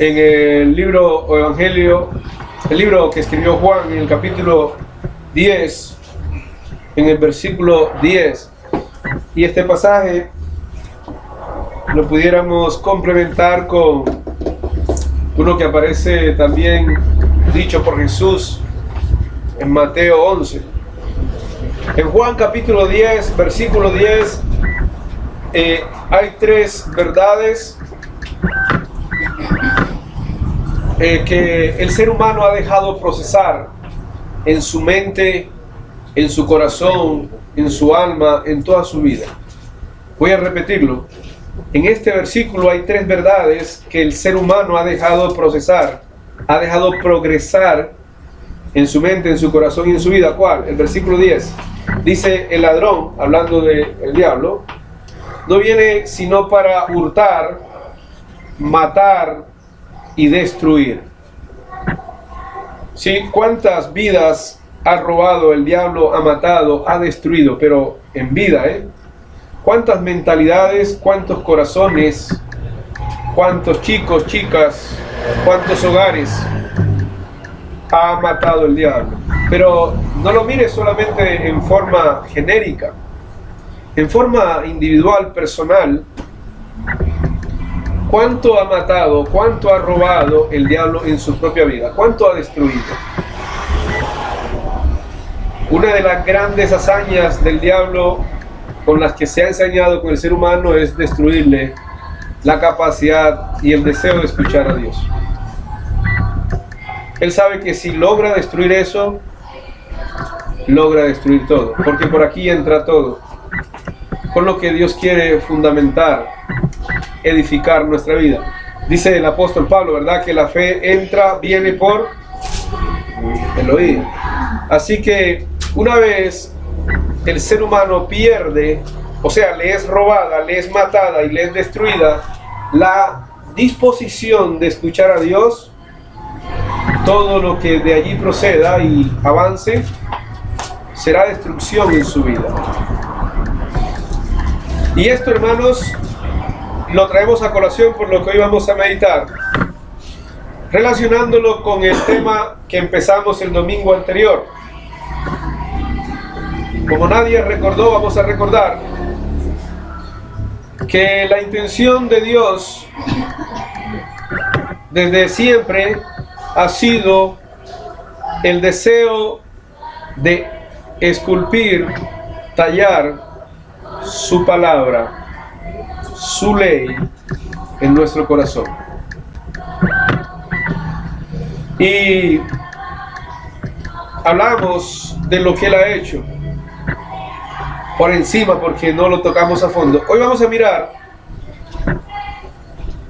en el libro o Evangelio, el libro que escribió Juan en el capítulo 10, en el versículo 10, y este pasaje lo pudiéramos complementar con uno que aparece también dicho por Jesús en Mateo 11. En Juan capítulo 10, versículo 10, hay tres verdades que el ser humano ha dejado procesar en su mente, en su corazón, en su alma, en toda su vida. Voy a repetirlo. En este versículo hay tres verdades que el ser humano ha dejado procesar, ha dejado progresar en su mente, en su corazón y en su vida. ¿Cuál? El versículo 10. Dice: el ladrón, hablando del diablo, no viene sino para hurtar, matar y destruir. ¿Sí? ¿Cuántas vidas ha robado el diablo, ha matado, ha destruido? Pero en vida, ¿cuántas mentalidades, cuántos corazones, cuántos chicos, chicas, cuántos hogares ha matado el diablo? Pero no lo mires solamente en forma genérica, en forma individual, personal. ¿Cuánto ha matado, cuánto ha robado el diablo en su propia vida? ¿Cuánto ha destruido? Una de las grandes hazañas del diablo con las que se ha ensañado con el ser humano es destruirle la capacidad y el deseo de escuchar a Dios. Él sabe que si logra destruir eso, logra destruir todo, porque por aquí entra todo, con lo que Dios quiere fundamentar, edificar nuestra vida. Dice el apóstol Pablo, ¿verdad?, que la fe viene por el oír. Así que una vez el ser humano pierde, o sea, le es robada, le es matada y le es destruida la disposición de escuchar a Dios, todo lo que de allí proceda y avance será destrucción en su vida. Y esto, hermanos, lo traemos a colación por lo que hoy vamos a meditar, relacionándolo con el tema que empezamos el domingo anterior. Como nadie recordó, vamos a recordar que la intención de Dios desde siempre ha sido el deseo de esculpir, tallar su palabra, su ley en nuestro corazón. Y hablamos de lo que Él ha hecho por encima, porque no lo tocamos a fondo. Hoy vamos a mirar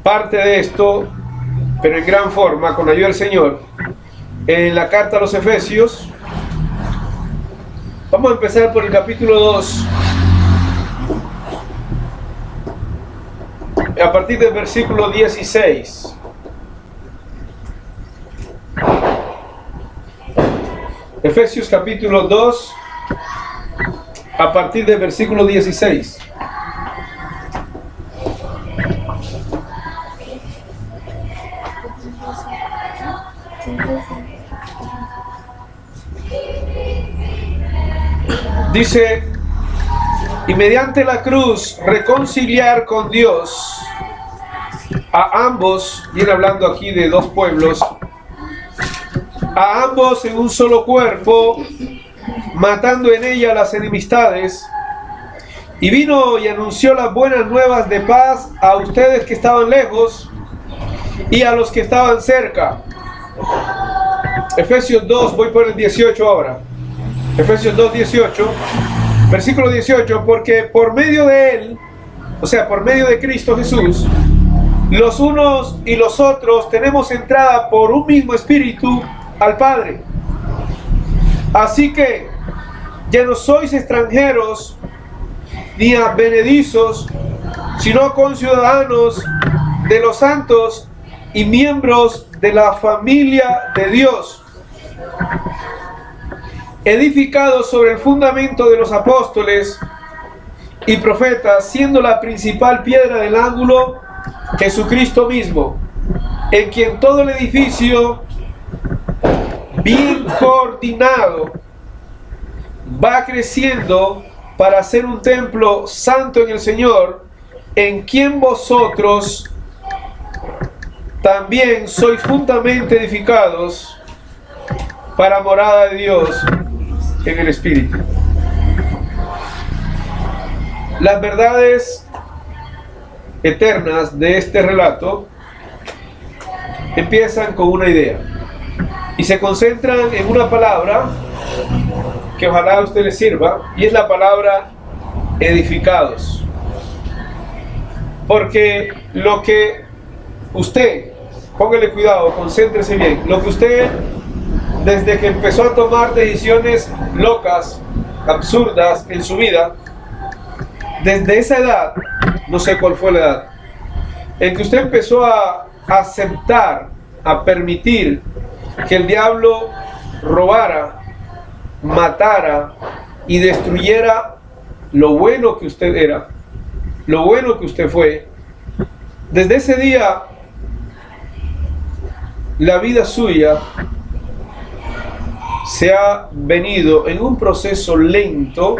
parte de esto, pero en gran forma, con la ayuda del Señor, en la carta a los Efesios. Vamos a empezar por el capítulo 2, a partir del versículo 16. Efesios capítulo 2, a partir del versículo 16. Dice: y mediante la cruz reconciliar con Dios a ambos, viene hablando aquí de dos pueblos, a ambos en un solo cuerpo, matando en ella las enemistades, y vino y anunció las buenas nuevas de paz a ustedes que estaban lejos y a los que estaban cerca. Efesios 2, voy por el 18 ahora. Efesios 2, 18, versículo 18, porque por medio de Él, o sea, por medio de Cristo Jesús, los unos y los otros tenemos entrada por un mismo Espíritu al Padre. Así que ya no sois extranjeros ni advenedizos, sino conciudadanos de los santos y miembros de la familia de Dios, edificados sobre el fundamento de los apóstoles y profetas, siendo la principal piedra del ángulo Jesucristo mismo, en quien todo el edificio, bien coordinado, va creciendo para ser un templo santo en el Señor, en quien vosotros también sois juntamente edificados para morada de Dios en el Espíritu. Las verdades eternas de este relato empiezan con una idea y se concentran en una palabra que ojalá a usted le sirva, y es la palabra edificados. Porque lo que usted, póngale cuidado, concéntrese bien, lo que usted desde que empezó a tomar decisiones locas, absurdas en su vida, desde esa edad, no sé cuál fue la edad, en que usted empezó a aceptar, a permitir que el diablo robara, matara y destruyera lo bueno que usted era, lo bueno que usted fue, desde ese día la vida suya se ha venido en un proceso lento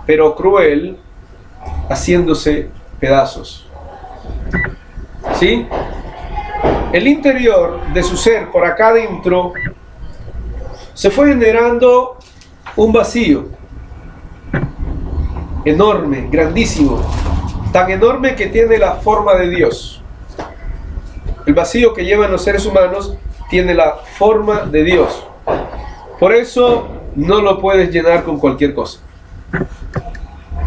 pero cruel, haciéndose pedazos. ¿Sí? El interior de su ser, por acá adentro, se fue generando un vacío enorme, grandísimo, tan enorme que tiene la forma de Dios. El vacío que llevan los seres humanos tiene la forma de Dios. Por eso no lo puedes llenar con cualquier cosa,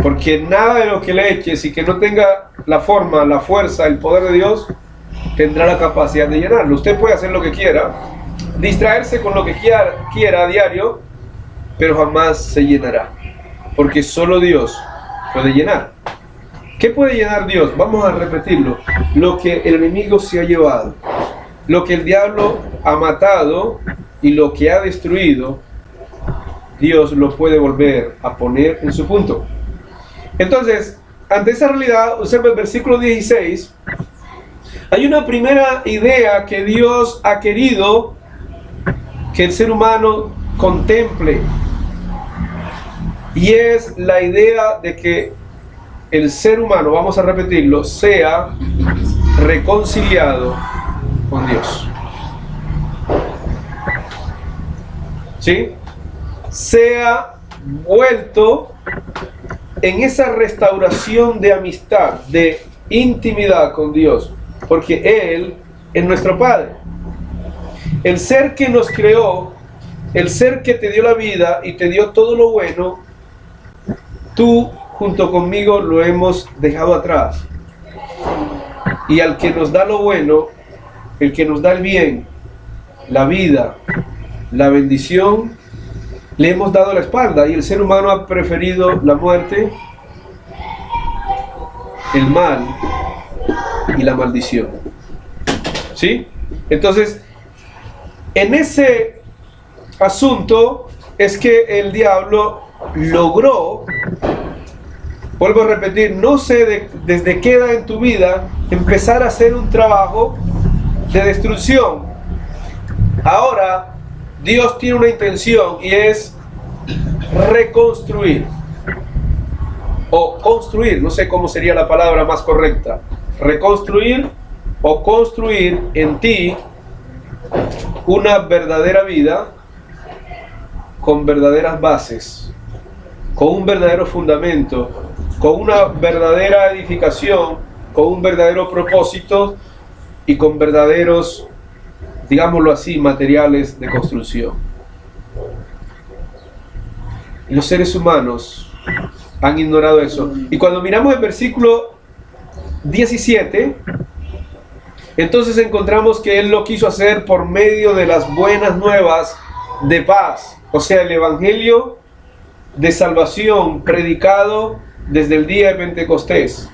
porque nada de lo que le eches y que no tenga la forma, la fuerza, el poder de Dios, tendrá la capacidad de llenarlo. Usted puede hacer lo que quiera, distraerse con lo que quiera a diario, pero jamás se llenará, porque solo Dios puede llenar. ¿Qué puede llenar Dios? Vamos a repetirlo: lo que el enemigo se ha llevado, lo que el diablo ha matado y lo que ha destruido, Dios lo puede volver a poner en su punto. Entonces, ante esa realidad, observa el versículo 16, hay una primera idea que Dios ha querido que el ser humano contemple, y es la idea de que el ser humano, vamos a repetirlo, sea reconciliado con Dios. ¿Sí? Sea vuelto en esa restauración de amistad, de intimidad con Dios, porque Él es nuestro Padre. El ser que nos creó, el ser que te dio la vida y te dio todo lo bueno, tú junto conmigo lo hemos dejado atrás. Y al que nos da lo bueno, el que nos da el bien, la vida, la bendición, le hemos dado la espalda, y el ser humano ha preferido la muerte, el mal y la maldición. ¿Sí? Entonces, en ese asunto es que el diablo logró, vuelvo a repetir, no sé desde qué edad en tu vida, empezar a hacer un trabajo de destrucción. Ahora Dios tiene una intención, y es reconstruir o construir, no sé cómo sería la palabra más correcta, reconstruir o construir en ti una verdadera vida con verdaderas bases, con un verdadero fundamento, con una verdadera edificación, con un verdadero propósito y con verdaderos, digámoslo así, materiales de construcción. Y los seres humanos han ignorado eso. Y cuando miramos el versículo 17, entonces encontramos que Él lo quiso hacer por medio de las buenas nuevas de paz, o sea, el evangelio de salvación predicado desde el día de Pentecostés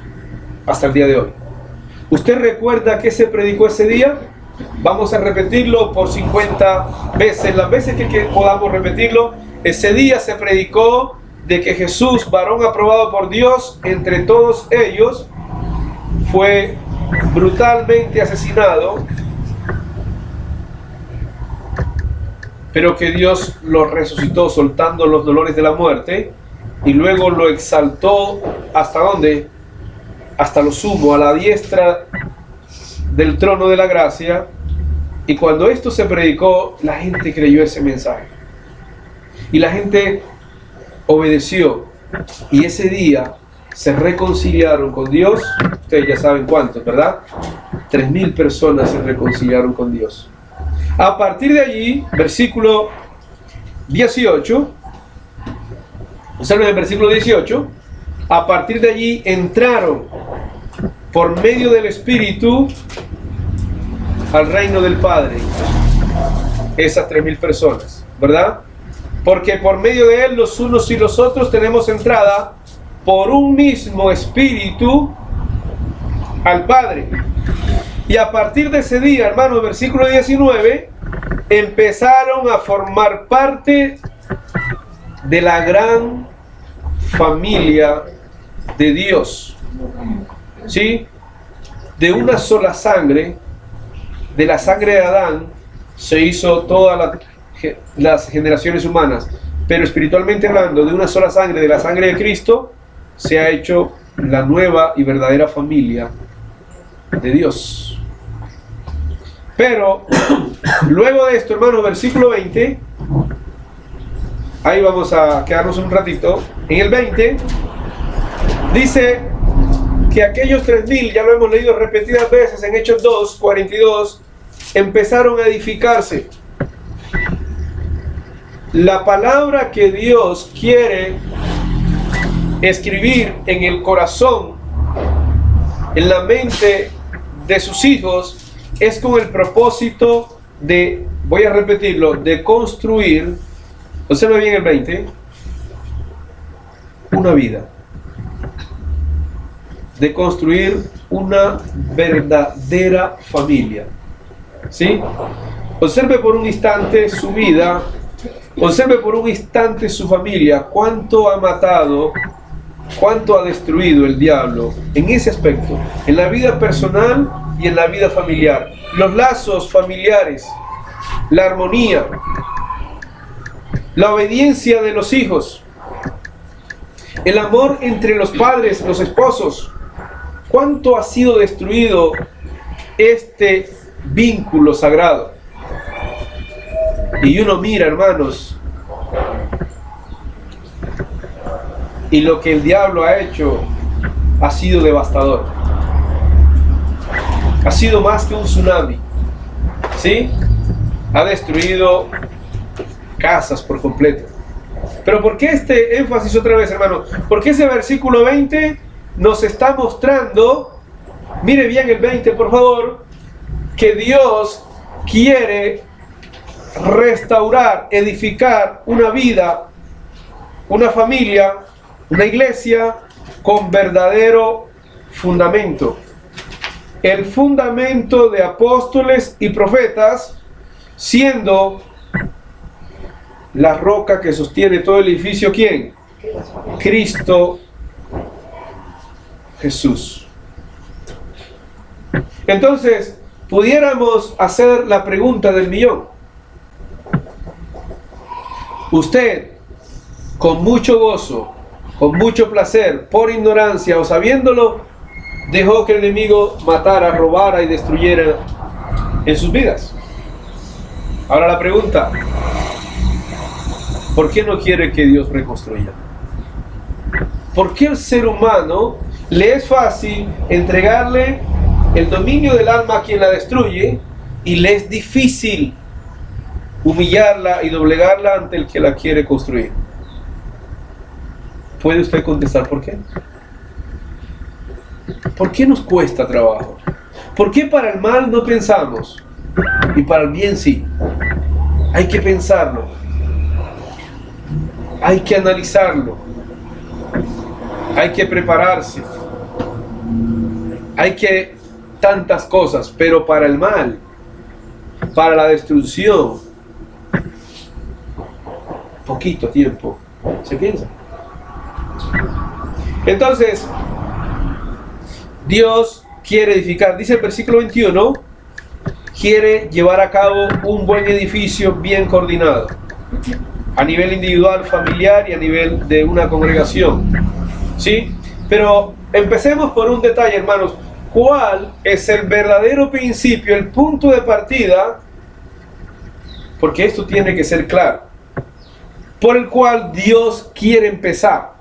hasta el día de hoy. ¿Usted recuerda qué se predicó ese día? Vamos a repetirlo por 50 veces, las veces que podamos repetirlo. Ese día se predicó de que Jesús, varón aprobado por Dios entre todos ellos, fue brutalmente asesinado pero que Dios lo resucitó soltando los dolores de la muerte y luego lo exaltó ¿hasta dónde? Hasta lo sumo, a la diestra del trono de la gracia. Y cuando esto se predicó, la gente creyó ese mensaje y la gente obedeció, y ese día se reconciliaron con Dios. Ustedes ya saben cuántos, ¿verdad? 3.000 personas se reconciliaron con Dios. A partir de allí, versículo 18, observen el versículo 18, a partir de allí entraron por medio del Espíritu al reino del Padre, esas 3.000 personas, ¿verdad? Porque por medio de Él los unos y los otros tenemos entrada por un mismo Espíritu al Padre. Y a partir de ese día, hermanos, versículo 19, empezaron a formar parte de la gran familia de Dios, ¿sí? De una sola sangre, de la sangre de Adán, se hizo todas las generaciones humanas, pero espiritualmente hablando, de una sola sangre, de la sangre de Cristo, se ha hecho la nueva y verdadera familia de Dios. Pero luego de esto, hermanos, versículo 20, ahí vamos a quedarnos un ratito. En el 20 dice que aquellos 3.000, ya lo hemos leído repetidas veces en Hechos 2, 42, empezaron a edificarse. La palabra que Dios quiere escribir en el corazón, en la mente de sus hijos, es con el propósito de, voy a repetirlo, de construir, observa bien el 20, una vida, de construir una verdadera familia, ¿sí? Observe por un instante su vida, observe por un instante su familia, cuánto ha matado, cuánto ha destruido el diablo en ese aspecto, en la vida personal y en la vida familiar. Los lazos familiares, la armonía, la obediencia de los hijos, el amor entre los padres, los esposos. ¿Cuánto ha sido destruido este vínculo sagrado? Y uno mira, hermanos, y lo que el diablo ha hecho ha sido devastador. Ha sido más que un tsunami, ¿sí? Ha destruido casas por completo. Pero ¿por qué este énfasis otra vez, hermanos? Porque ese versículo 20 nos está mostrando, mire bien el 20 por favor, que Dios quiere restaurar, edificar una vida, una familia, una iglesia con verdadero fundamento. El fundamento de apóstoles y profetas, siendo la roca que sostiene todo el edificio, ¿quién? Cristo Jesús. Entonces, pudiéramos hacer la pregunta del millón. Usted, con mucho gozo, con mucho placer, por ignorancia o sabiéndolo, dejó que el enemigo matara, robara y destruyera en sus vidas. Ahora la pregunta, ¿por qué no quiere que Dios reconstruya? ¿Por qué al ser humano le es fácil entregarle el dominio del alma a quien la destruye y le es difícil humillarla y doblegarla ante el que la quiere construir? ¿Puede usted contestar por qué? ¿Por qué nos cuesta trabajo? ¿Por qué para el mal no pensamos y para el bien sí? Hay que pensarlo, hay que analizarlo, hay que prepararse, hay que tantas cosas, pero para el mal, para la destrucción, poquito tiempo se piensa. Entonces, Dios quiere edificar. Dice el versículo 21, quiere llevar a cabo un buen edificio bien coordinado, a nivel individual, familiar y a nivel de una congregación, ¿sí? Pero empecemos por un detalle, hermanos. ¿Cuál es el verdadero principio, el punto de partida? Porque esto tiene que ser claro. Por el cual Dios quiere empezar.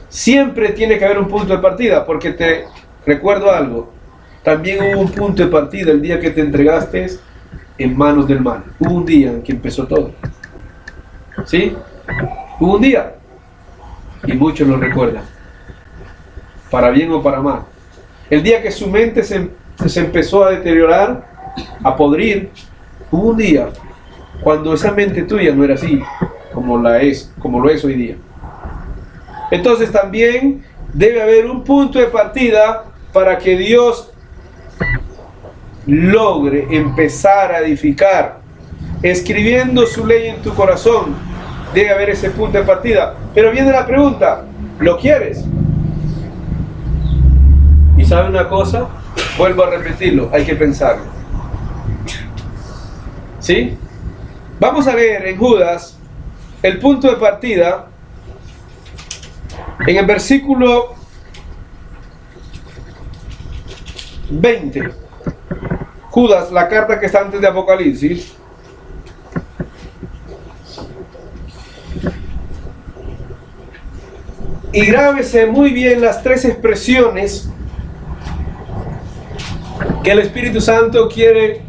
Siempre tiene que haber un punto de partida, porque te recuerdo algo. También hubo un punto de partida el día que te entregaste en manos del mal. Hubo un día en que empezó todo. ¿Sí? Hubo un día. Y muchos lo recuerdan. Para bien o para mal. El día que su mente se empezó a deteriorar, a podrir, hubo un día cuando esa mente tuya no era así como lo es hoy día. Entonces también debe haber un punto de partida para que Dios logre empezar a edificar, escribiendo su ley en tu corazón. Debe haber ese punto de partida. Pero viene la pregunta, ¿lo quieres? ¿Y sabe una cosa? Vuelvo a repetirlo, hay que pensarlo. ¿Sí? Vamos a leer en Judas el punto de partida en el versículo 20. Judas, la carta que está antes de Apocalipsis. Y grábese muy bien las tres expresiones que el Espíritu Santo quiere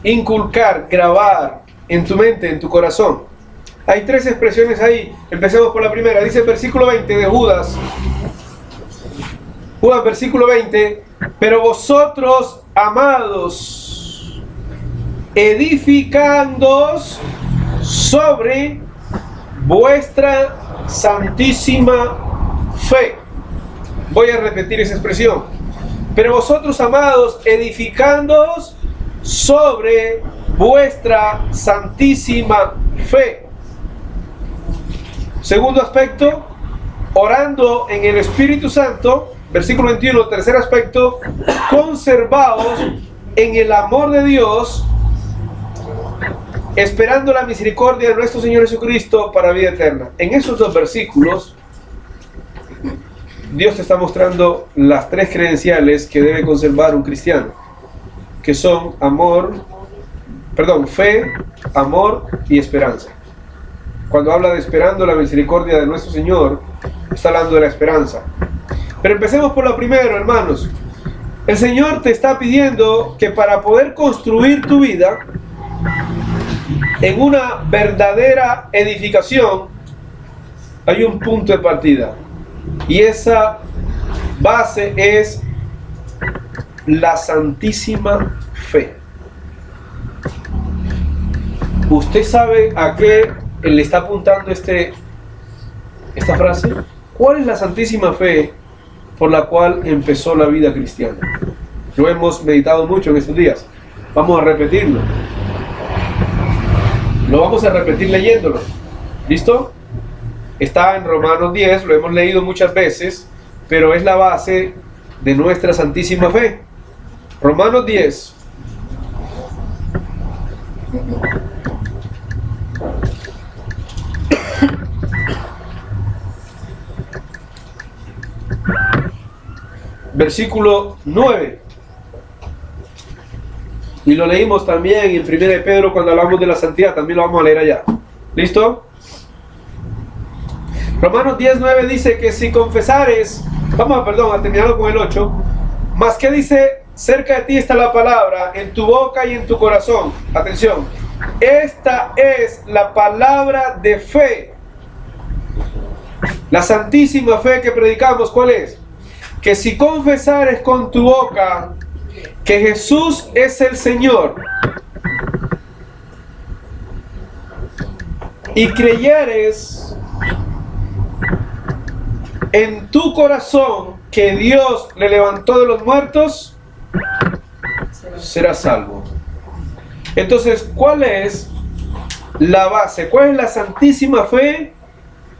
inculcar, grabar en tu mente, en tu corazón. Hay tres expresiones ahí. Empecemos por la primera. Dice el versículo 20 de Judas. Judas, versículo 20. Pero vosotros, amados, edificándoos sobre vuestra santísima fe. Voy a repetir esa expresión. Pero vosotros, amados, edificándoos sobre vuestra santísima fe. Segundo aspecto, orando en el Espíritu Santo. Versículo 21, tercer aspecto, conservaos en el amor de Dios, esperando la misericordia de nuestro Señor Jesucristo para vida eterna. En esos dos versículos, Dios te está mostrando las tres credenciales que debe conservar un cristiano, que son fe, amor y esperanza. Cuando habla de esperando la misericordia de nuestro Señor, está hablando de la esperanza. Pero empecemos por lo primero, hermanos. El Señor te está pidiendo que para poder construir tu vida en una verdadera edificación, hay un punto de partida. Y esa base es la santísima fe. ¿Usted sabe a qué le está apuntando esta frase? ¿Cuál es la santísima fe por la cual empezó la vida cristiana? Lo hemos meditado mucho en estos días. Vamos a repetirlo. Lo vamos a repetir leyéndolo. ¿Listo? Está en Romanos 10, lo hemos leído muchas veces, pero es la base de nuestra santísima fe. Romanos 10. Versículo 9. Y lo leímos también en 1 de Pedro cuando hablamos de la santidad, también lo vamos a leer allá. ¿Listo? Romanos 10:9 dice que si confesares, a terminarlo con el 8, más que dice, cerca de ti está la palabra, en tu boca y en tu corazón. Atención, esta es la palabra de fe. La santísima fe que predicamos, ¿cuál es? Que si confesares con tu boca que Jesús es el Señor y creyeres en tu corazón que Dios le levantó de los muertos, serás salvo. Entonces, ¿cuál es la base? ¿Cuál es la santísima fe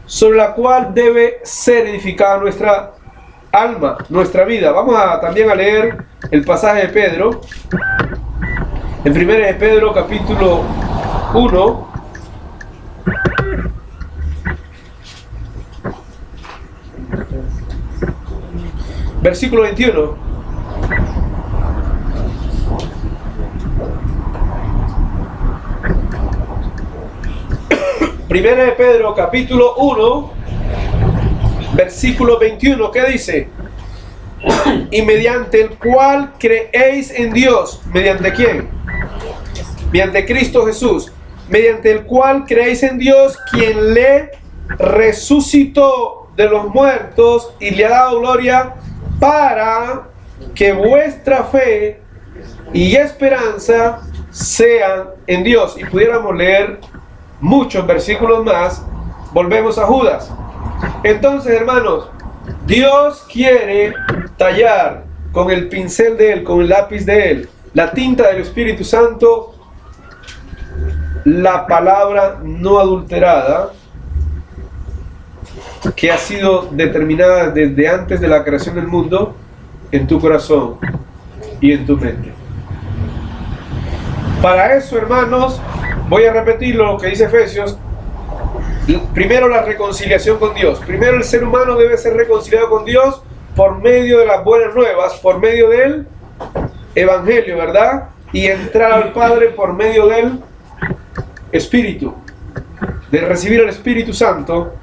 sobre la cual debe ser edificada alma, nuestra vida. Vamos también a leer el pasaje de Pedro. En 1 de Pedro capítulo 1. Versículo 21. Primera de Pedro capítulo 1, versículo 21, ¿qué dice? Y mediante el cual creéis en Dios. ¿Mediante quién? Mediante Cristo Jesús. Mediante el cual creéis en Dios, quien le resucitó de los muertos y le ha dado gloria, para que vuestra fe y esperanza sean en Dios. Y pudiéramos leer muchos versículos más. Volvemos a Judas. Entonces, hermanos, Dios quiere tallar con el pincel de Él, con el lápiz de Él, la tinta del Espíritu Santo, la palabra no adulterada, que ha sido determinada desde antes de la creación del mundo, en tu corazón y en tu mente. Para eso, hermanos, voy a repetir lo que dice Efesios. Primero, la reconciliación con Dios. Primero, el ser humano debe ser reconciliado con Dios por medio de las buenas nuevas, por medio del Evangelio, ¿verdad? Y entrar al Padre por medio del Espíritu, de recibir el Espíritu Santo.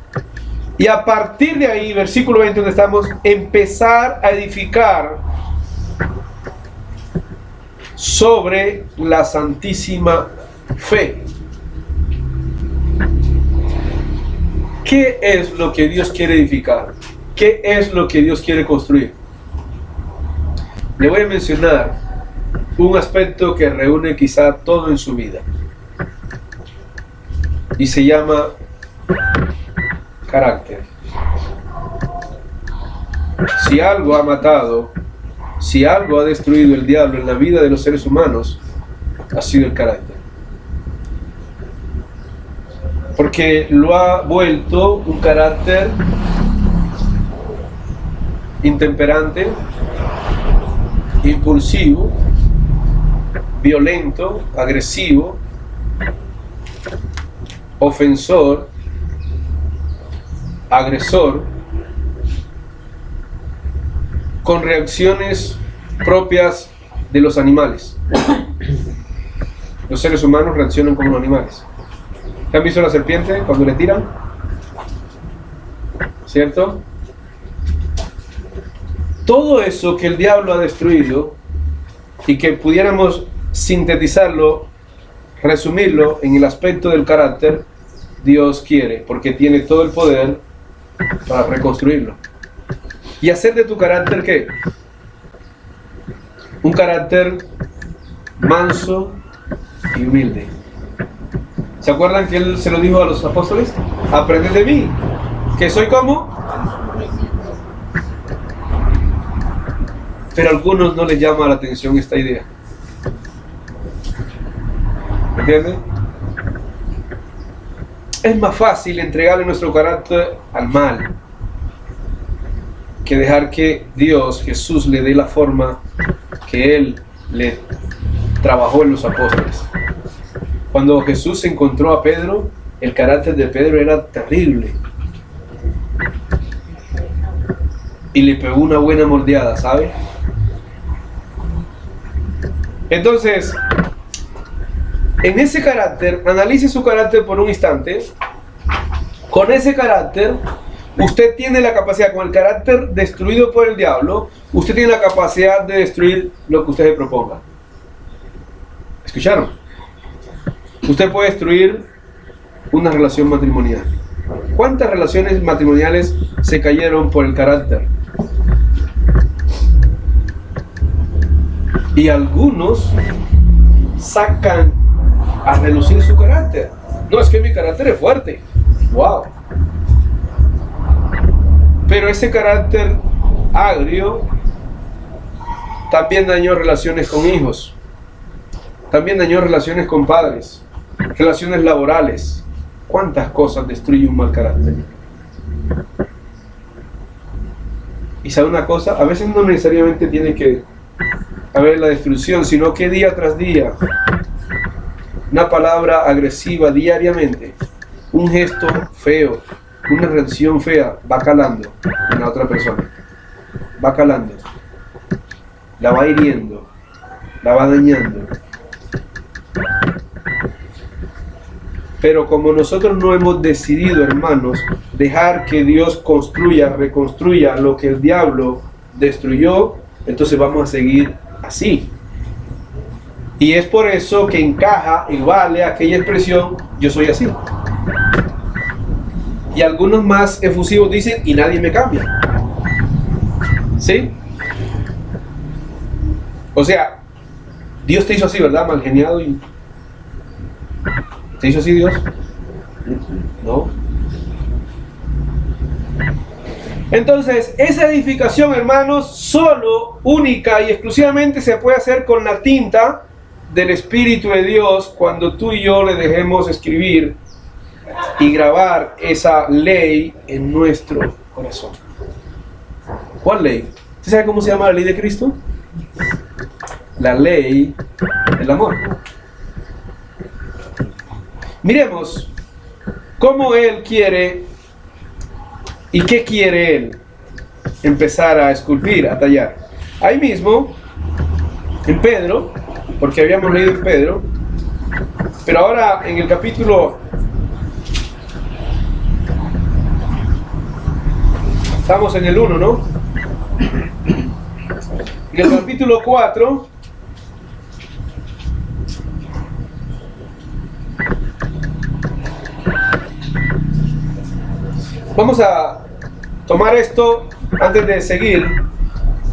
Y a partir de ahí, versículo 20, donde estamos, empezar a edificar sobre la santísima fe. ¿Qué es lo que Dios quiere edificar? ¿Qué es lo que Dios quiere construir? Le voy a mencionar un aspecto que reúne quizá todo en su vida. Y se llama carácter. Si algo ha matado, si algo ha destruido el diablo en la vida de los seres humanos, ha sido el carácter. Porque lo ha vuelto un carácter intemperante, impulsivo, violento, agresivo, ofensor, agresor, con reacciones propias de los animales. Los seres humanos reaccionan como los animales. ¿Han visto la serpiente cuando le tiran? ¿Cierto? Todo eso que el diablo ha destruido y que pudiéramos sintetizarlo, resumirlo en el aspecto del carácter, Dios quiere, porque tiene todo el poder para reconstruirlo. Y hacer de tu carácter, ¿qué? Un carácter manso y humilde. ¿Se acuerdan que Él se lo dijo a los apóstoles? Aprended de mí, que soy como. Pero a algunos no les llama la atención esta idea. ¿Me entienden? Es más fácil entregarle nuestro carácter al mal que dejar que Dios, Jesús, le dé la forma que Él le trabajó en los apóstoles. Cuando Jesús encontró a Pedro, el carácter de Pedro era terrible. Y le pegó una buena moldeada, ¿sabe? Entonces, en ese carácter, analice su carácter por un instante. Con ese carácter, usted tiene la capacidad, con el carácter destruido por el diablo, usted tiene la capacidad de destruir lo que usted se proponga. ¿Escucharon? Usted puede destruir una relación matrimonial. ¿Cuántas relaciones matrimoniales se cayeron por el carácter? Y algunos sacan a relucir su carácter. No, es que mi carácter es fuerte. ¡Wow! Pero ese carácter agrio también dañó relaciones con hijos. También dañó relaciones con padres. Relaciones laborales. ¿Cuántas cosas destruye un mal carácter? Y Y sabe una cosa, a veces no necesariamente tiene que haber la destrucción, sino que día tras día, una palabra agresiva diariamente, un gesto feo, una reacción fea, va calando en la otra persona, va calando, la va hiriendo, la va dañando. Pero como nosotros no hemos decidido, hermanos, dejar que Dios construya, reconstruya lo que el diablo destruyó, entonces vamos a seguir así. Y es por eso que encaja y vale aquella expresión, yo soy así. Y algunos más efusivos dicen, y nadie me cambia. ¿Sí? O sea, Dios te hizo así, ¿verdad? Mal geniado y... ¿Te hizo así Dios? No. Entonces, esa edificación, hermanos, solo, única y exclusivamente se puede hacer con la tinta del Espíritu de Dios cuando tú y yo le dejemos escribir y grabar esa ley en nuestro corazón. ¿Cuál ley? ¿Usted sabe cómo se llama la ley de Cristo? La ley del amor. Miremos cómo Él quiere y qué quiere Él empezar a esculpir, a tallar. Ahí mismo, en Pedro, porque habíamos leído en Pedro, pero ahora en el capítulo, estamos en el 1, ¿no? En el capítulo 4, vamos a tomar esto antes de seguir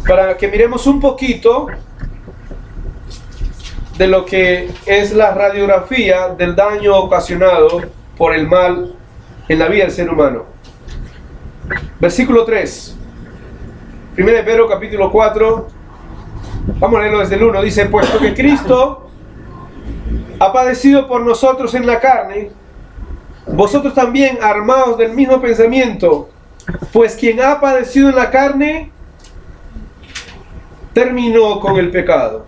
para que miremos un poquito de lo que es la radiografía del daño ocasionado por el mal en la vida del ser humano. Versículo 3. 1 de Pedro capítulo 4. Vamos a leerlo desde el 1. Dice, puesto que Cristo ha padecido por nosotros en la carne, vosotros también armaos del mismo pensamiento, pues quien ha padecido en la carne terminó con el pecado,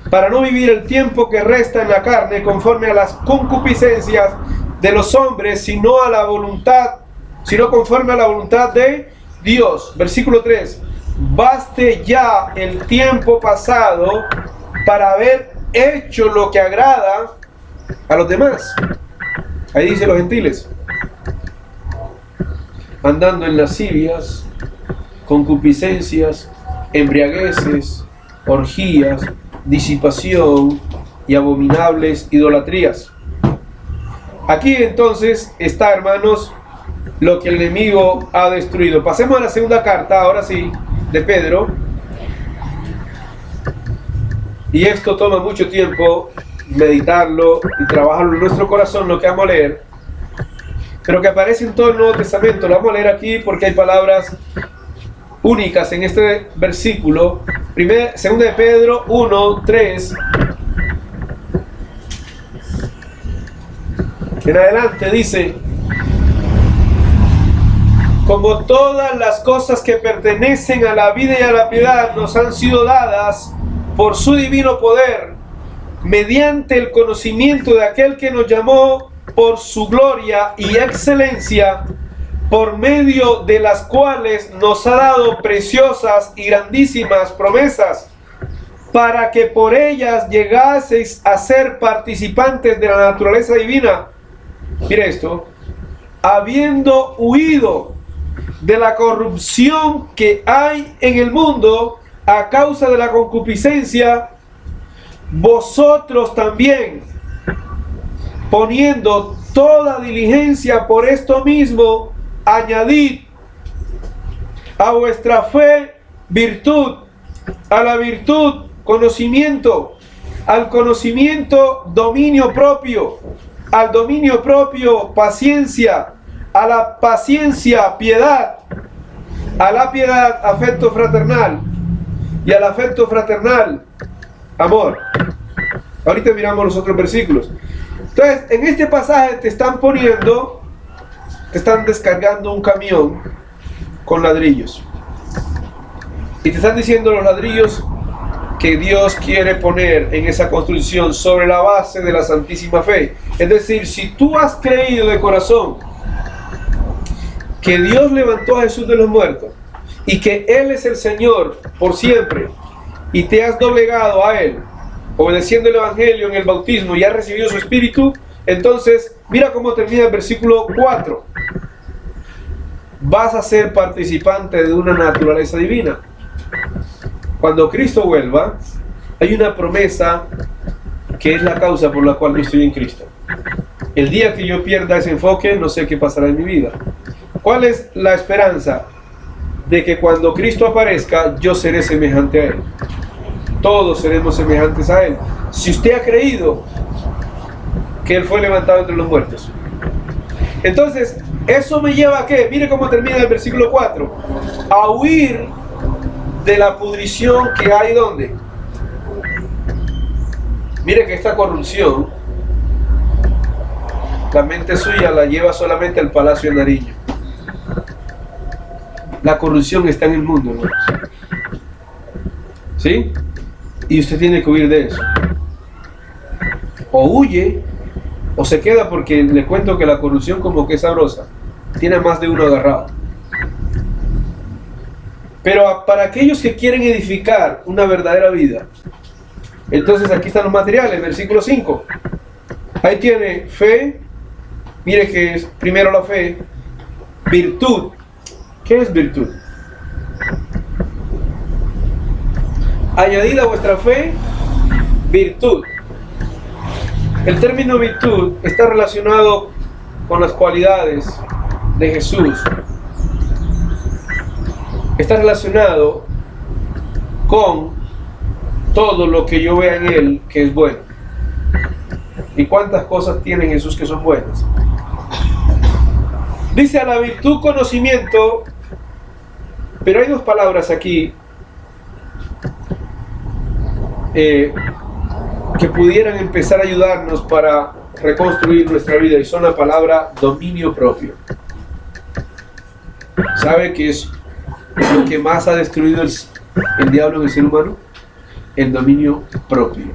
para no vivir el tiempo que resta en la carne conforme a las concupiscencias de los hombres, sino conforme a la voluntad de Dios. Versículo 3. Baste ya el tiempo pasado para haber hecho lo que agrada a los demás. Ahí dice los gentiles, andando en lascivias, concupiscencias, embriagueces, orgías, disipación y abominables idolatrías. Aquí entonces está, hermanos, lo que el enemigo ha destruido. Pasemos a la segunda carta, ahora sí, de Pedro. Y esto toma mucho tiempo meditarlo y trabajarlo en nuestro corazón, lo que vamos a leer, pero que aparece en todo el Nuevo Testamento. Lo vamos a leer aquí porque hay palabras únicas en este versículo. 2 de Pedro 1, 3 en adelante dice, como todas las cosas que pertenecen a la vida y a la piedad nos han sido dadas por su divino poder, mediante el conocimiento de aquel que nos llamó por su gloria y excelencia, por medio de las cuales nos ha dado preciosas y grandísimas promesas, para que por ellas llegaseis a ser participantes de la naturaleza divina. Mire esto, habiendo huido de la corrupción que hay en el mundo a causa de la concupiscencia, vosotros también, poniendo toda diligencia por esto mismo, añadid a vuestra fe virtud, a la virtud conocimiento, al conocimiento dominio propio, al dominio propio paciencia, a la paciencia piedad, a la piedad afecto fraternal y al afecto fraternal amor. Ahorita miramos los otros versículos. Entonces, en este pasaje te están descargando un camión con ladrillos. Y te están diciendo los ladrillos que Dios quiere poner en esa construcción sobre la base de la santísima fe. Es decir, si tú has creído de corazón que Dios levantó a Jesús de los muertos y que Él es el Señor por siempre, y te has doblegado a Él, obedeciendo el Evangelio en el bautismo y has recibido su Espíritu, entonces mira cómo termina el versículo 4. Vas a ser participante de una naturaleza divina. Cuando Cristo vuelva, hay una promesa que es la causa por la cual yo estoy en Cristo. El día que yo pierda ese enfoque, no sé qué pasará en mi vida. ¿Cuál es la esperanza? De que cuando Cristo aparezca, yo seré semejante a Él. Todos seremos semejantes a Él. Si usted ha creído que Él fue levantado entre los muertos. Entonces, eso me lleva a ¿qué? Mire cómo termina el versículo 4. A huir de la pudrición que hay ¿dónde? Mire que esta corrupción, la mente suya la lleva solamente al Palacio de Nariño. La corrupción está en el mundo, hermanos. ¿Sí? Y usted tiene que huir de eso. O huye, o se queda, porque le cuento que la corrupción como que es sabrosa. Tiene más de uno agarrado. Pero para aquellos que quieren edificar una verdadera vida, entonces aquí están los materiales, versículo 5. Ahí tiene fe. Mire que es primero la fe. Virtud. ¿Qué es virtud? Añadid a vuestra fe virtud. El término virtud está relacionado con las cualidades de Jesús. Está relacionado con todo lo que yo vea en Él que es bueno. ¿Y cuántas cosas tiene Jesús que son buenas? Dice a la virtud conocimiento, pero hay dos palabras aquí que pudieran empezar a ayudarnos para reconstruir nuestra vida, y son la palabra dominio propio. ¿Sabe qué es lo que más ha destruido el diablo en el ser humano? El dominio propio.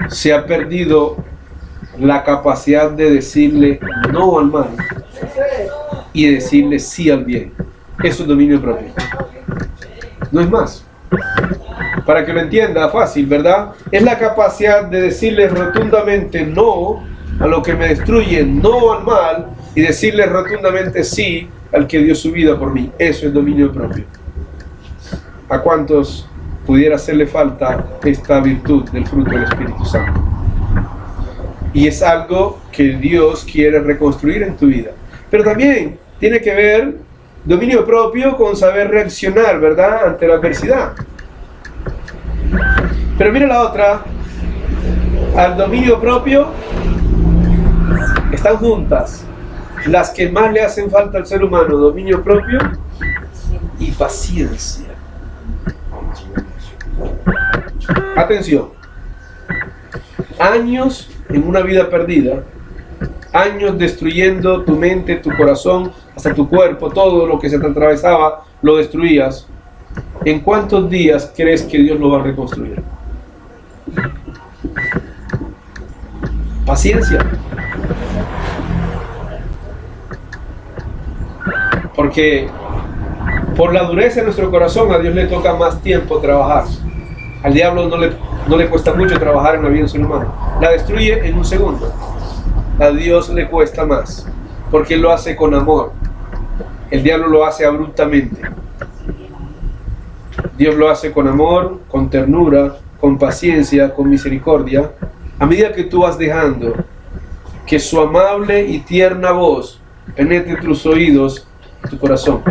Se ha perdido la capacidad de decirle no al mal y de decirle sí al bien. Eso es dominio propio. No es más. Para que lo entienda fácil, ¿verdad? Es la capacidad de decirle rotundamente no a lo que me destruye, no al mal, y decirle rotundamente sí al que dio su vida por mí. Eso es dominio propio. ¿A cuántos pudiera hacerle falta esta virtud del fruto del Espíritu Santo? Y es algo que Dios quiere reconstruir en tu vida. Pero también tiene que ver dominio propio con saber reaccionar, ¿verdad?, ante la adversidad. Pero mira la otra. Al dominio propio están juntas las que más le hacen falta al ser humano: dominio propio y paciencia. Atención. Años en una vida perdida, años destruyendo tu mente, tu corazón, hasta tu cuerpo, todo lo que se te atravesaba lo destruías. ¿En cuántos días crees que Dios lo va a reconstruir? Paciencia. Porque por la dureza de nuestro corazón a Dios le toca más tiempo trabajar. Al diablo no le cuesta mucho trabajar en la vida del ser humano. La destruye en un segundo. A Dios le cuesta más, porque Él lo hace con amor. El diablo lo hace abruptamente. Dios lo hace con amor, con ternura, con paciencia, con misericordia. A medida que tú vas dejando que su amable y tierna voz penetre tus oídos y tu corazón.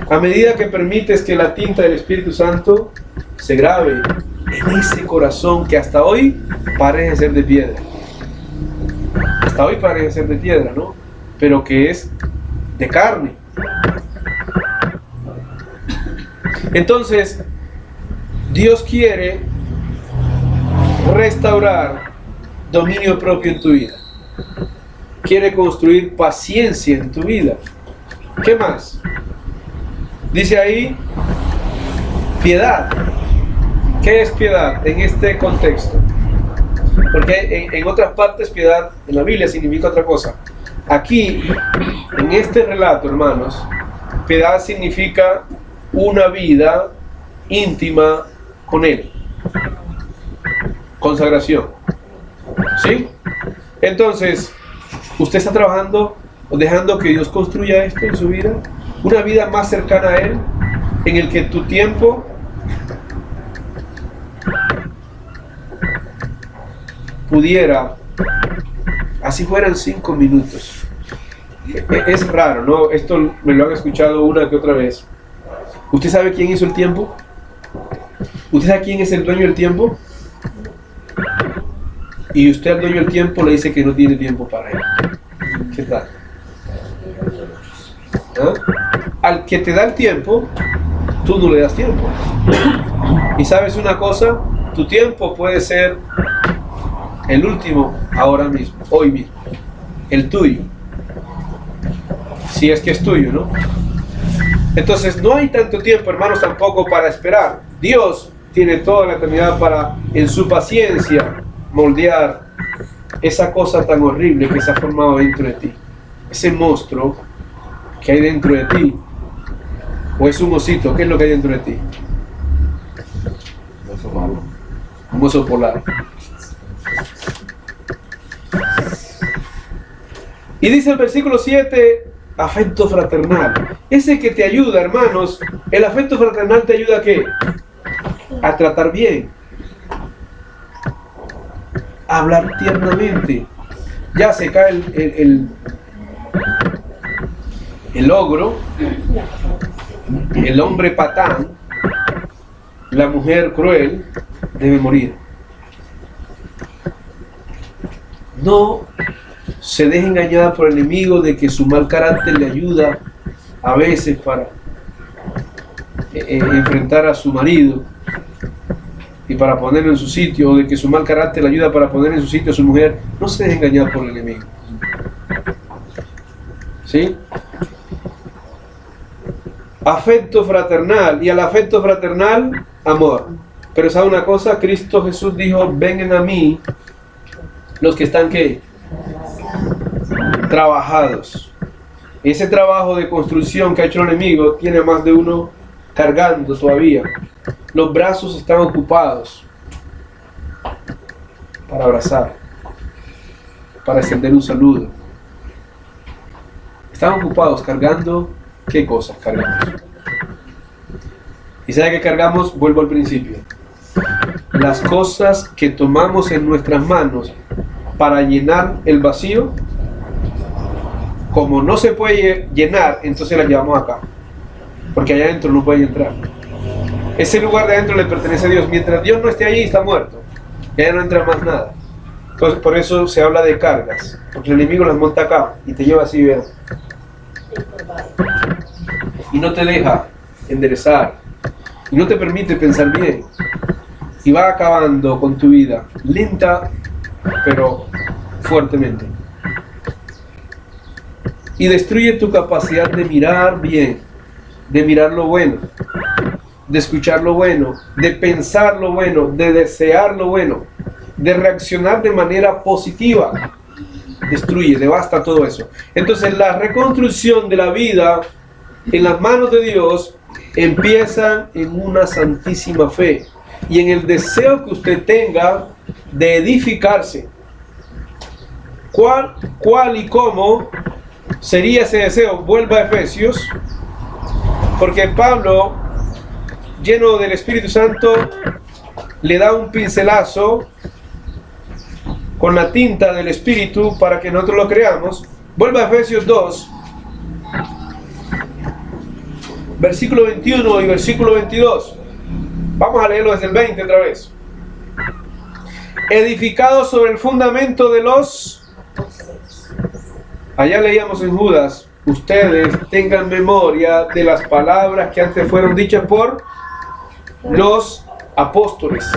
A medida que permites que la tinta del Espíritu Santo se grabe en ese corazón que hasta hoy parece ser de piedra. Hasta hoy parece ser de piedra, ¿no? Pero que es de carne. Entonces, Dios quiere restaurar dominio propio en tu vida. Quiere construir paciencia en tu vida. ¿Qué más? Dice ahí, piedad. ¿Qué es piedad en este contexto? Porque en otras partes piedad en la Biblia significa otra cosa. Aquí, en este relato, hermanos, piedad significa una vida íntima con Él. Consagración. ¿Sí? Entonces, ¿usted está trabajando o dejando que Dios construya esto en su vida? Una vida más cercana a Él, en el que tu tiempo pudiera, así fueran 5 minutos. Es raro, ¿no? Esto me lo han escuchado una que otra vez. ¿Usted sabe quién hizo el tiempo? ¿Usted sabe quién es el dueño del tiempo? Y usted al dueño del tiempo le dice que no tiene tiempo para él. ¿Qué tal? ¿Ah? Al que te da el tiempo, tú no le das tiempo. Y sabes una cosa, tu tiempo puede ser el último ahora mismo, hoy mismo, el tuyo, si es que es tuyo, ¿no? Entonces no hay tanto tiempo, hermanos, tampoco para esperar. Dios tiene toda la eternidad para, en su paciencia, moldear esa cosa tan horrible que se ha formado dentro de ti, ese monstruo que hay dentro de ti. ¿O es un osito? ¿Qué es lo que hay dentro de ti? Un oso polar. Y dice el versículo 7, afecto fraternal. Ese que te ayuda, hermanos, el afecto fraternal te ayuda ¿a qué? A tratar bien, a hablar tiernamente. Ya se cae el ogro, el hombre patán, la mujer cruel, debe morir. No se deje engañar por el enemigo de que su mal carácter le ayuda a veces para enfrentar a su marido y para ponerlo en su sitio, o de que su mal carácter le ayuda para poner en su sitio a su mujer. No se deje engañar por el enemigo. ¿Sí? Afecto fraternal, y al afecto fraternal, amor. Pero ¿sabe una cosa? Cristo Jesús dijo, vengan a mí los que están ¿qué? Trabajados. Ese trabajo de construcción que ha hecho el enemigo tiene más de uno cargando todavía. Los brazos están ocupados para abrazar, para extender un saludo. Están ocupados cargando, ¿qué cosas cargamos? ¿Y sabe qué cargamos? Vuelvo al principio. Las cosas que tomamos en nuestras manos para llenar el vacío, como no se puede llenar, entonces las llevamos acá, porque allá adentro no puede entrar. Ese lugar de adentro le pertenece a Dios. Mientras Dios no esté allí, está muerto, y allá no entra más nada. Entonces por eso se habla de cargas, porque el enemigo las monta acá y te lleva así, vean, y no te deja enderezar, y no te permite pensar bien, y va acabando con tu vida, lenta pero fuertemente, y destruye tu capacidad de mirar bien, de mirar lo bueno, de escuchar lo bueno, de pensar lo bueno, de desear lo bueno, de reaccionar de manera positiva. Destruye, devasta todo eso. Entonces la reconstrucción de la vida en las manos de Dios empieza en una santísima fe y en el deseo que usted tenga de edificarse. ¿Cuál y cómo sería ese deseo? Vuelva a Efesios, porque Pablo, lleno del Espíritu Santo, le da un pincelazo con la tinta del Espíritu para que nosotros lo creamos. Vuelva a Efesios 2, versículo 21 y versículo 22. Vamos a leerlo desde el 20 otra vez. Edificados sobre el fundamento de los... Allá leíamos en Judas, ustedes tengan memoria de las palabras que antes fueron dichas por los apóstoles.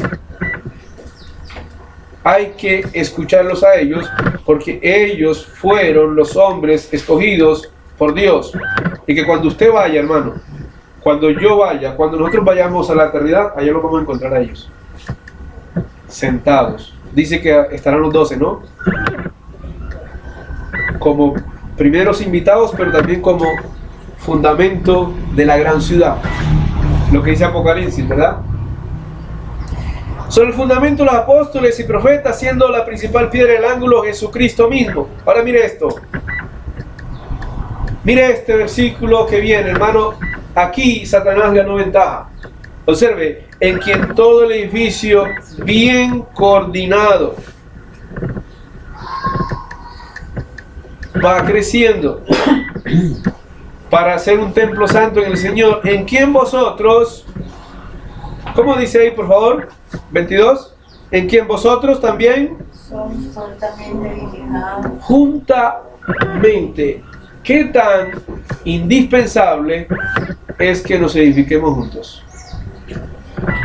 Hay que escucharlos a ellos, porque ellos fueron los hombres escogidos por Dios Y que cuando usted vaya, hermano, cuando yo vaya, cuando nosotros vayamos a la eternidad, allá los vamos a encontrar a ellos. Sentados. Dice que estarán los 12, ¿no? Como primeros invitados, pero también como fundamento de la gran ciudad. Lo que dice Apocalipsis, ¿verdad? Sobre el fundamento de los apóstoles y profetas, siendo la principal piedra del ángulo Jesucristo mismo. Ahora mire esto. Mire este versículo que viene, hermano. Aquí Satanás ganó ventaja. Observe, en quien todo el edificio bien coordinado va creciendo para hacer un templo santo en el Señor, en quien vosotros, ¿cómo dice ahí por favor? 22, en quien vosotros también son juntamente edificados. Juntamente. ¿Qué tan indispensable es que nos edifiquemos juntos?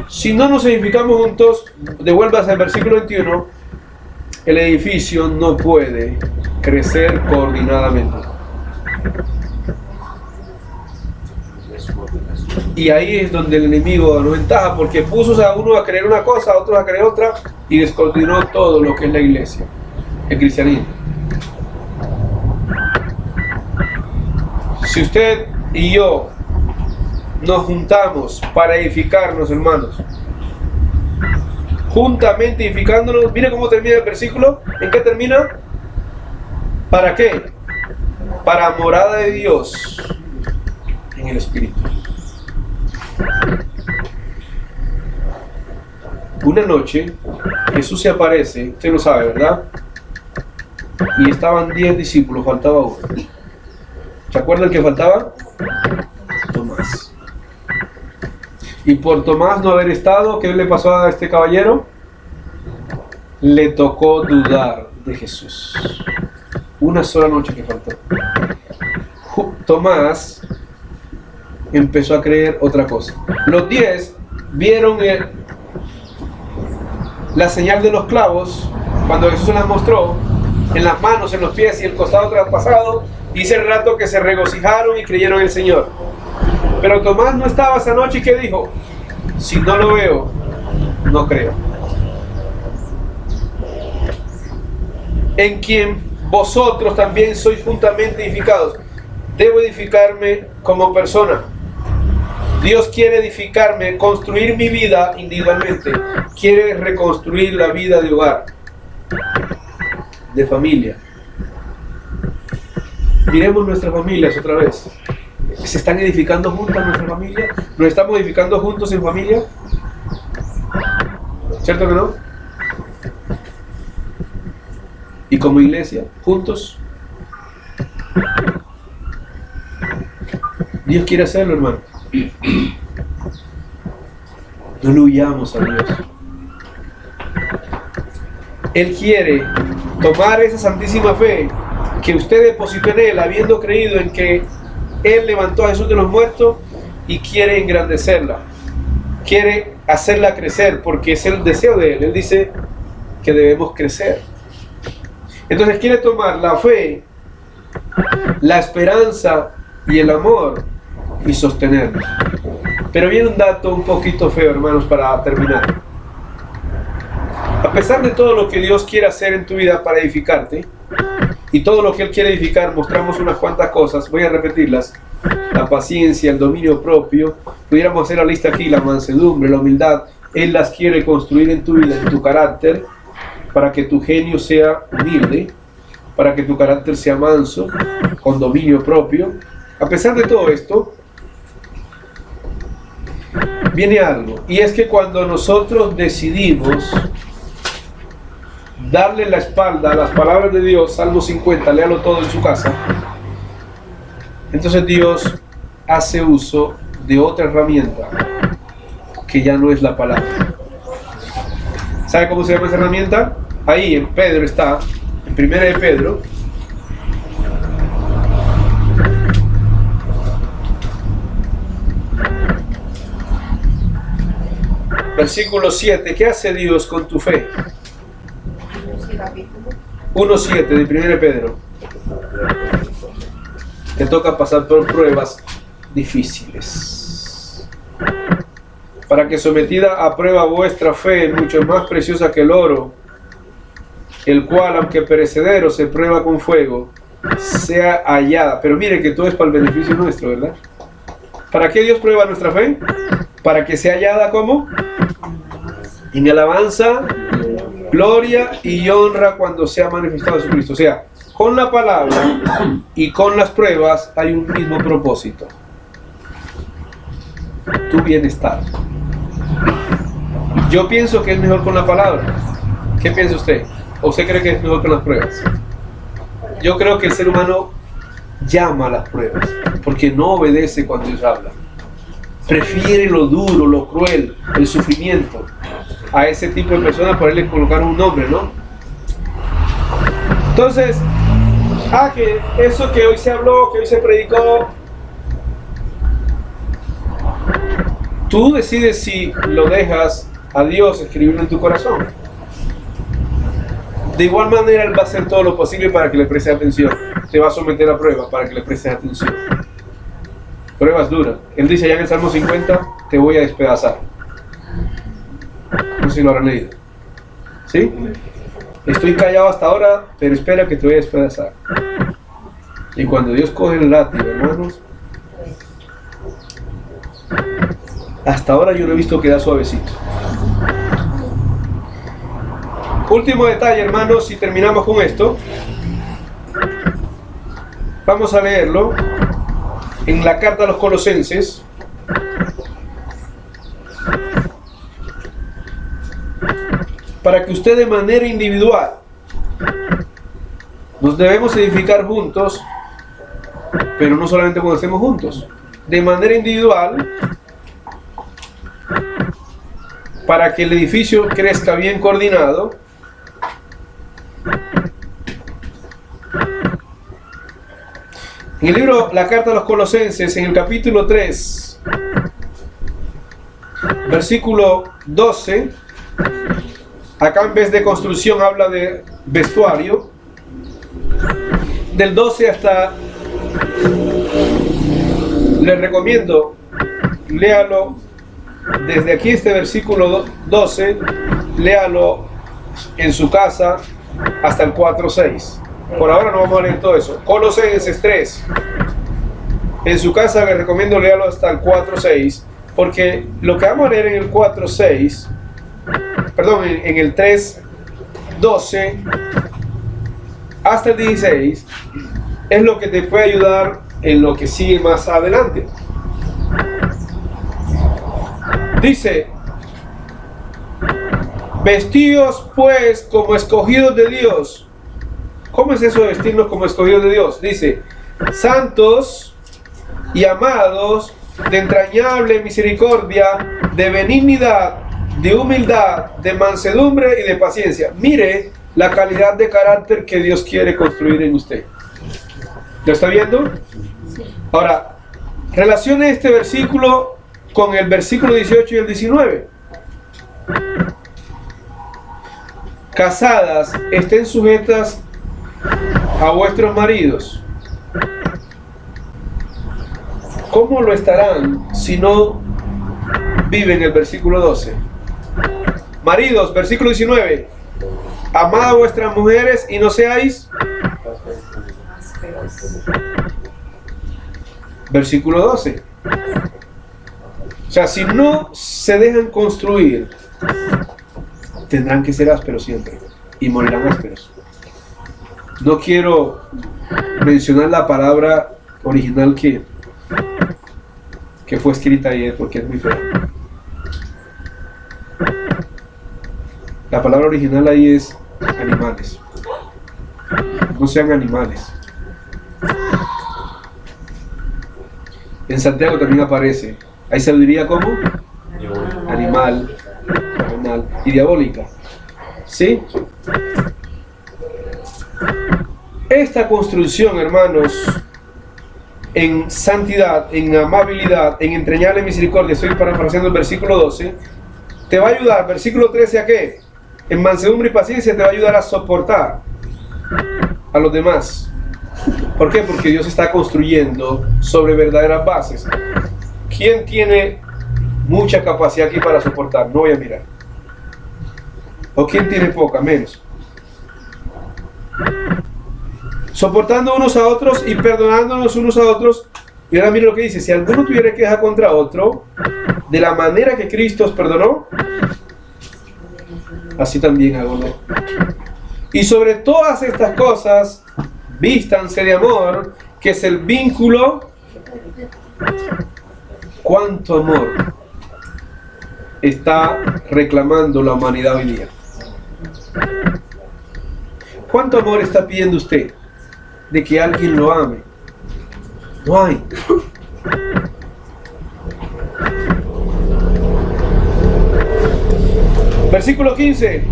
Si no nos edificamos juntos, devuélvase al versículo 21, el edificio no puede crecer coordinadamente. Y ahí es donde el enemigo ganó ventaja, porque puso a uno a creer una cosa, a otros a creer otra, y descoordinó todo lo que es la iglesia, el cristianismo. Si usted y yo nos juntamos para edificarnos, hermanos, juntamente edificándonos, mire cómo termina el versículo. ¿En qué termina? ¿Para qué? Para morada de Dios en el Espíritu. Una noche Jesús se aparece, usted lo sabe, ¿verdad? Y estaban 10 discípulos, faltaba uno. ¿Se acuerdan que faltaba? Tomás. Y por Tomás no haber estado, ¿qué le pasó a este caballero? Le tocó dudar de Jesús. Una sola noche que faltó. Tomás empezó a creer otra cosa. Los 10 vieron la señal de los clavos cuando Jesús se las mostró en las manos, en los pies y el costado traspasado. Dice el rato que se regocijaron y creyeron en el Señor. Pero Tomás no estaba esa noche y ¿qué dijo? Si no lo veo, no creo. En quien vosotros también sois juntamente edificados. Debo edificarme como persona. Dios quiere edificarme, construir mi vida individualmente. Quiere reconstruir la vida de hogar, de familia. Miremos nuestras familias otra vez. ¿Se están edificando juntas nuestras familias? ¿Nos estamos edificando juntos en familia? ¿Cierto que no? ¿Y como iglesia? ¿Juntos? Dios quiere hacerlo, hermano. No le huyamos a Dios. Él quiere tomar esa santísima fe que usted depositó en Él, habiendo creído en que Él levantó a Jesús de los muertos, y quiere engrandecerla, quiere hacerla crecer, porque es el deseo de Él. Él dice que debemos crecer. Entonces quiere tomar la fe, la esperanza y el amor y sostenerlos. Pero viene un dato un poquito feo, hermanos, para terminar. A pesar de todo lo que Dios quiere hacer en tu vida para edificarte, y todo lo que Él quiere edificar, mostramos unas cuantas cosas, voy a repetirlas: la paciencia, el dominio propio, pudiéramos hacer la lista aquí, la mansedumbre, la humildad. Él las quiere construir en tu vida, en tu carácter, para que tu genio sea humilde, para que tu carácter sea manso, con dominio propio. A pesar de todo esto, viene algo, y es que cuando nosotros decidimos darle la espalda a las palabras de Dios, Salmo 50, léalo todo en su casa, entonces Dios hace uso de otra herramienta que ya no es la palabra. ¿Sabe cómo se llama esa herramienta? Ahí en Pedro está, en Primera de Pedro, versículo 7. ¿Qué hace Dios con tu fe? 1:7 de 1 Pedro. te toca pasar por pruebas difíciles. Para que sometida a prueba vuestra fe, mucho más preciosa que el oro, el cual, aunque perecedero, se prueba con fuego, sea hallada. Pero mire que todo es para el beneficio nuestro, ¿verdad? ¿Para qué Dios prueba nuestra fe? Para que sea hallada, ¿cómo? En alabanza, gloria y honra cuando sea manifestado Jesucristo. O sea, con la palabra y con las pruebas hay un mismo propósito: tu bienestar. Yo pienso que es mejor con la palabra. ¿Qué piensa usted? ¿O usted cree que es mejor con las pruebas? Yo creo que el ser humano llama a las pruebas porque no obedece cuando Dios habla. Prefiere lo duro, lo cruel, el sufrimiento a ese tipo de personas, por él colocar un nombre, ¿no? Entonces, que eso que hoy se habló, que hoy se predicó, tú decides si lo dejas a Dios escribirlo en tu corazón. De igual manera, Él va a hacer todo lo posible para que le prestes atención. Te va a someter a pruebas para que le prestes atención. Pruebas duras. Él dice allá en el Salmo 50, te voy a despedazar. No sé si lo habrán leído. ¿Sí? Estoy callado hasta ahora, pero espera que te voy a despedazar. Y cuando Dios coge el látigo, hermanos, hasta ahora yo lo he visto quedar suavecito. Último detalle, hermanos, y terminamos con esto. Vamos a leerlo en la carta a los Colosenses. Para que usted de manera individual, nos debemos edificar juntos, pero no solamente cuando estemos juntos, de manera individual, para que el edificio crezca bien coordinado, en el libro La Carta a los Colosenses, en el capítulo 3, versículo 12, acá en vez de construcción habla de vestuario. Del 12 hasta, les recomiendo, léalo desde aquí, este versículo 12, léalo en su casa hasta el 4:6. Por ahora no vamos a leer todo eso. Colosenses 3, en su casa les recomiendo léalo hasta el 4:6, porque lo que vamos a leer en el 4:6, perdón, en el 3:12 hasta el 16, es lo que te puede ayudar en lo que sigue más adelante. Dice: vestíos pues como escogidos de Dios. ¿Cómo es eso de vestirnos como escogidos de Dios? Dice: santos y amados, de entrañable misericordia, de benignidad, de humildad, de mansedumbre y de paciencia. Mire la calidad de carácter que Dios quiere construir en usted. ¿Lo está viendo? Ahora, relacione este versículo con el versículo 18 y el 19. Casadas, estén sujetas a vuestros maridos. ¿Cómo lo estarán si no viven el versículo 12? Maridos, versículo 19. Amad a vuestras mujeres y no seáis. Versículo 12. O sea, si no se dejan construir, tendrán que ser ásperos siempre y morirán ásperos. No quiero mencionar la palabra original que fue escrita ayer porque es muy fea. La palabra original ahí es animales. No sean animales. En Santiago también aparece. Ahí sabiduría como animal, carnal y diabólica. ¿Sí? Esta construcción, hermanos, en santidad, en amabilidad, en entrañable misericordia, estoy parafraseando el versículo 12, te va a ayudar, versículo 13, ¿a qué? En mansedumbre y paciencia te va a ayudar a soportar a los demás. ¿Por qué? Porque Dios está construyendo sobre verdaderas bases. ¿Quién tiene mucha capacidad aquí para soportar? No voy a mirar. ¿O quién tiene poca? Menos. Soportando unos a otros y perdonándonos unos a otros. Y ahora mire lo que dice: si alguno tuviera queja contra otro, de la manera que Cristo os perdonó, así también hago yo. Y sobre todas estas cosas, vístanse de amor, que es el vínculo. ¿Cuánto amor está reclamando la humanidad hoy día? ¿Cuánto amor está pidiendo usted de que alguien lo ame? No hay. Versículo 15.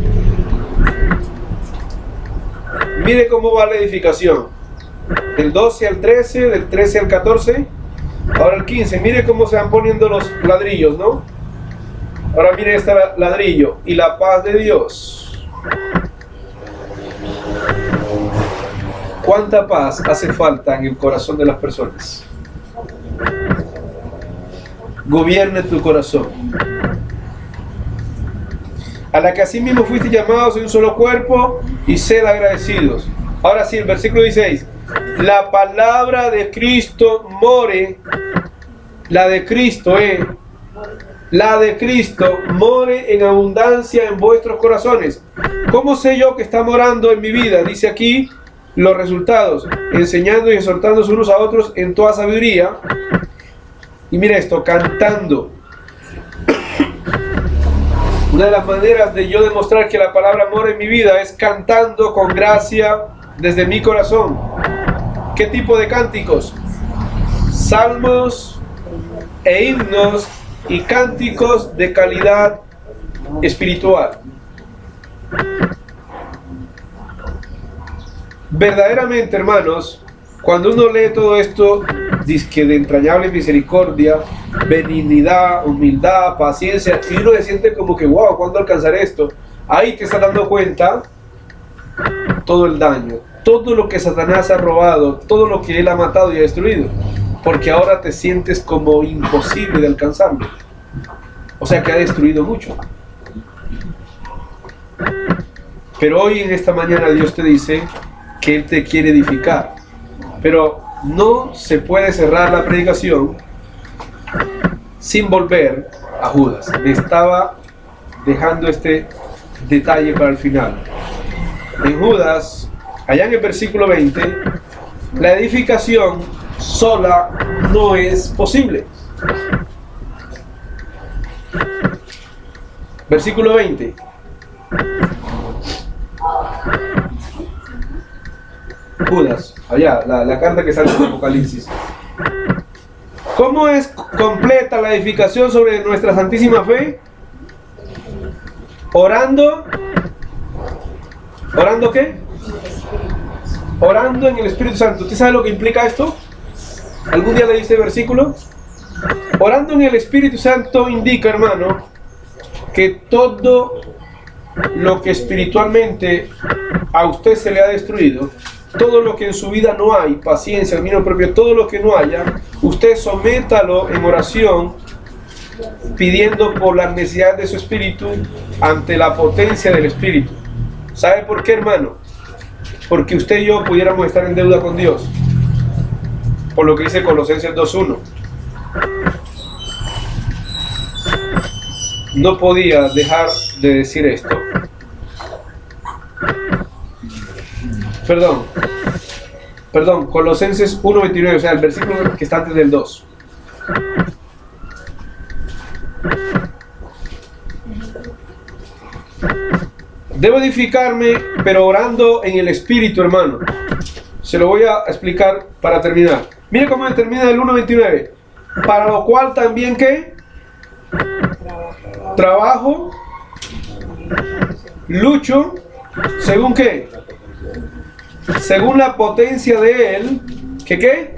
Mire cómo va la edificación. Del 12 al 13, del 13 al 14. Ahora el 15. Mire cómo se van poniendo los ladrillos, ¿no? Ahora mire este ladrillo. Y la paz de Dios. ¿Cuánta paz hace falta en el corazón de las personas? Gobierne tu corazón. A la que así mismo fuiste llamados en un solo cuerpo, y sed agradecidos. Ahora sí, el versículo 16. La palabra de Cristo more. La de Cristo, la de Cristo more en abundancia en vuestros corazones. ¿Cómo sé yo que está morando en mi vida? Dice aquí los resultados: enseñando y exhortándose unos a otros en toda sabiduría. Y mira esto: cantando. Una de las maneras de yo demostrar que la palabra mora en mi vida es cantando con gracia desde mi corazón. ¿Qué tipo de cánticos? Salmos e himnos y cánticos de calidad espiritual. Verdaderamente, hermanos, cuando uno lee todo esto, dice que de entrañable misericordia, benignidad, humildad, paciencia, y uno se siente como que, wow, ¿cuándo alcanzaré esto? Ahí te estás dando cuenta todo el daño, todo lo que Satanás ha robado, todo lo que él ha matado y ha destruido, porque ahora te sientes como imposible de alcanzarlo. O sea que ha destruido mucho. Pero hoy en esta mañana Dios te dice que Él te quiere edificar. Pero no se puede cerrar la predicación sin volver a Judas. Me estaba dejando este detalle para el final. En Judas, allá en el versículo 20, la edificación sola no es posible. Versículo 20. Judas, allá, la carta que sale en Apocalipsis. ¿Cómo es completa la edificación sobre nuestra santísima fe? Orando. ¿Orando qué? Orando en el Espíritu Santo. ¿Usted sabe lo que implica esto? ¿Algún día leíste el versículo? Orando en el Espíritu Santo indica, hermano, que todo lo que espiritualmente a usted se le ha destruido, todo lo que en su vida no hay, paciencia, dominio propio, todo lo que no haya, usted sométalo en oración, pidiendo por las necesidades de su espíritu ante la potencia del Espíritu. ¿Sabe por qué, hermano? Porque usted y yo pudiéramos estar en deuda con Dios, por lo que dice Colosenses 2:1. No podía dejar de decir esto. Perdón, Colosenses 1:29, o sea, el versículo que está antes del 2. Debo edificarme, pero orando en el Espíritu, hermano. Se lo voy a explicar para terminar. Mire cómo termina el 1:29. Para lo cual también, ¿qué? Trabajo, lucho, ¿según qué? Según la potencia de Él, ¿que qué?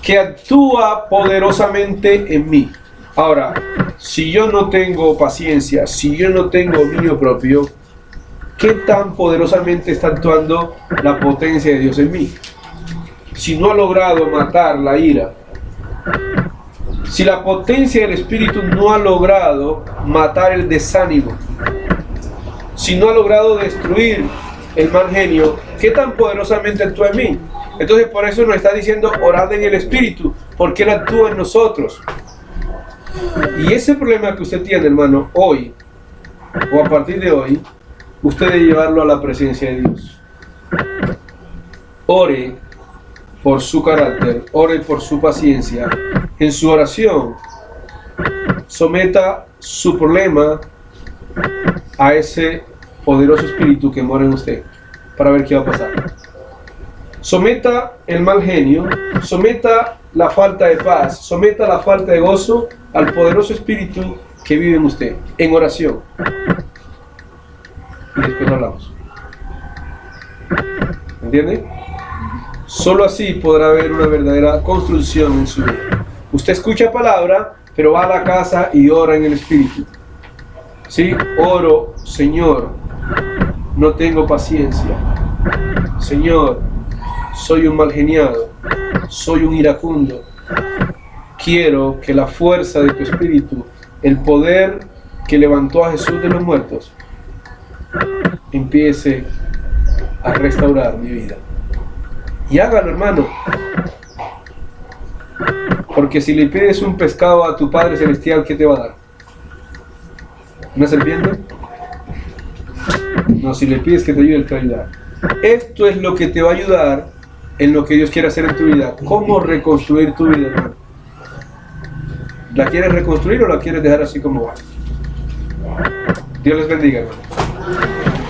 Que actúa poderosamente en mí. Ahora, si yo no tengo paciencia, si yo no tengo dominio propio, ¿qué tan poderosamente está actuando la potencia de Dios en mí? si no ha logrado matar la ira, si la potencia del Espíritu no ha logrado matar el desánimo, si no ha logrado destruir el mal genio, ¿qué tan poderosamente actúa en mí? Entonces por eso nos está diciendo orad en el Espíritu, porque Él actúa en nosotros. Y ese problema que usted tiene, hermano, hoy, o a partir de hoy, usted debe llevarlo a la presencia de Dios. Ore por su carácter, ore por su paciencia. En su oración, someta su problema a ese poderoso espíritu que mora en usted, para ver qué va a pasar. Someta el mal genio, someta la falta de paz, someta la falta de gozo al poderoso espíritu que vive en usted, en oración. Y después hablamos. ¿Entiende? Solo así podrá haber una verdadera construcción en su vida. Usted escucha palabra, pero va a la casa y ora en el Espíritu. ¿Sí? Oro, Señor, no tengo paciencia. Señor, soy un mal geniado, soy un iracundo. Quiero que la fuerza de tu Espíritu, el poder que levantó a Jesús de los muertos, empiece a restaurar mi vida. Y hágalo, hermano. Porque si le pides un pescado a tu Padre Celestial, ¿qué te va a dar? ¿Una serpiente? No, si le pides que te ayude, te va a ayudar. Esto es lo que te va a ayudar en lo que Dios quiere hacer en tu vida. ¿Cómo reconstruir tu vida, hermano? ¿La quieres reconstruir o la quieres dejar así como va? Dios les bendiga, hermano.